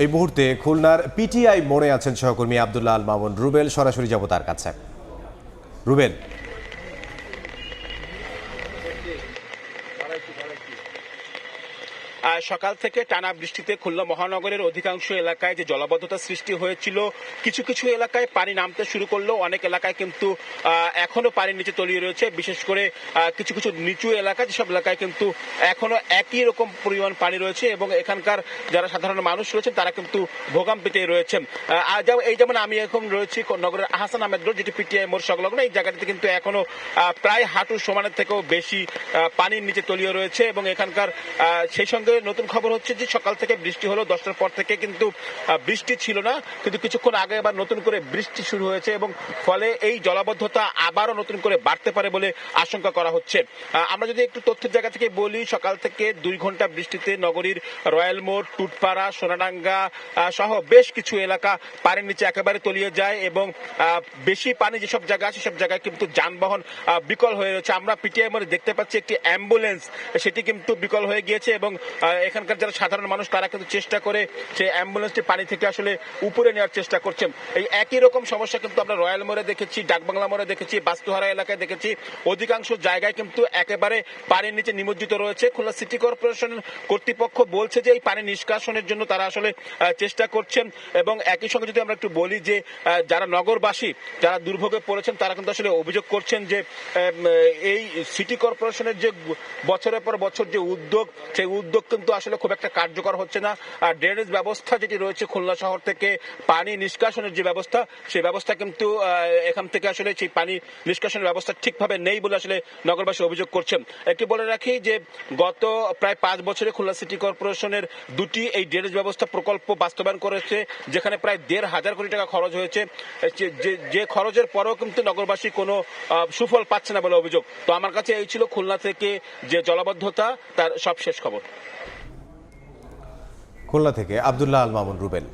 এই মুহূর্তে খুলনার পিটিআই মোড়ে আছেন সহকর্মী আব্দুল্লাহ আল মামুন রুবেল। সরাসরি যাব তার কাছে। রুবেল, সকাল থেকে টানা বৃষ্টিতে খুলনা মহানগরের অধিকাংশ এলাকায় যে জলাবদ্ধতা সৃষ্টি হয়েছিল, কিছু কিছু এলাকায় পানি নামতে শুরু করলেও অনেক এলাকায় কিন্তু এখনো পানির নিচে তলিয়ে রয়েছে। বিশেষ করে কিছু কিছু নিচু এলাকা, যেসব এলাকায় কিন্তু এখনো একই রকম পরিমাণ পানি রয়েছে এবং এখানকার যারা সাধারণ মানুষ রয়েছেন তারা কিন্তু ভোগান্তিতে রয়েছেন। এই যেমন আমি এখন রয়েছি নগরের আহসান আহমেদ রোড, যেটি পিটিআই মোড় সংলগ্ন। এই জায়গাটিতে কিন্তু এখনো প্রায় হাঁটু সমানের থেকেও বেশি পানির নিচে তলিয়ে রয়েছে এবং এখানকার সেই সঙ্গে নতুন খবর হচ্ছে যে সকাল থেকে বৃষ্টি হলো, 10টার পর থেকে কিন্তু বৃষ্টি ছিল না, কিন্তু কিছুক্ষণ আগে আবার নতুন করে বৃষ্টি শুরু হয়েছে এবং ফলে এই জলাবদ্ধতা আবারও নতুন করে বাড়তে পারে বলে আশঙ্কা করা হচ্ছে। আমরা যদি একটু তথ্যের জায়গা থেকে বলি, সকাল থেকে 2 ঘন্টা বৃষ্টিতে নগরীর রয়্যাল মোড়, টুটপাড়া, সোনাডাঙ্গা সহ বেশ কিছু এলাকা পানির নিচে একেবারে তলিয়ে যায় এবং বেশি পানি যেসব জায়গা আছে সেসব জায়গায় কিন্তু যানবাহন বিকল হয়ে রয়েছে। আমরা পিটিআই মোড়ে দেখতে পাচ্ছি একটি অ্যাম্বুলেন্স, সেটি কিন্তু বিকল হয়ে গিয়েছে এবং এখানকার যারা সাধারণ মানুষ তারা কিন্তু চেষ্টা করে সেই অ্যাম্বুলেন্সটি পানি থেকে আসলে উপরে নেওয়ার চেষ্টা করছেন। এই একই রকম সমস্যা কিন্তু আমরা রয়্যাল মোড়ে দেখেছি, ডাকবাংলা মোড়ে দেখেছি, বাস্তুহারা এলাকায় দেখেছি। অধিকাংশ জায়গায় কিন্তু একেবারে পানির নিচে নিমজ্জিত রয়েছে। খুলনা সিটি কর্পোরেশন কর্তৃপক্ষ বলছে যে এই পানি নিষ্কাশনের জন্য তারা আসলে চেষ্টা করছেন এবং একই সঙ্গে যদি আমরা একটু বলি যে যারা নগরবাসী যারা দুর্ভোগে পড়েছেন তারা কিন্তু আসলে অভিযোগ করছেন যে এই সিটি কর্পোরেশনের যে বছরের পর বছর যে উদ্যোগ, সেই উদ্যোগ কিন্তু আসলে খুব একটা কার্যকর হচ্ছে না। আর ড্রেনেজ ব্যবস্থা যেটি রয়েছে খুলনা শহর থেকে পানি নিষ্কাশনের যে ব্যবস্থা, সেই ব্যবস্থা কিন্তু এখান থেকে আসলে সেই পানি নিষ্কাশনের ব্যবস্থা ঠিকভাবে নেই বলে আসলে নগরবাসী অভিযোগ করছেন। একটি বলে রাখি যে গত প্রায় 5 বছরে খুলনা সিটি কর্পোরেশনের 2টি এই ড্রেনেজ ব্যবস্থা প্রকল্প বাস্তবায়ন করেছে, যেখানে প্রায় 1,500 কোটি টাকা খরচ হয়েছে। যে খরচের পরেও কিন্তু নগরবাসী কোনো সুফল পাচ্ছে না বলে অভিযোগ। তো আমার কাছে এই ছিল খুলনা থেকে যে জলাবদ্ধতা তার সবশেষ খবর। খুলনা থেকে আব্দুল্লাহ আল মামুন রুবেল।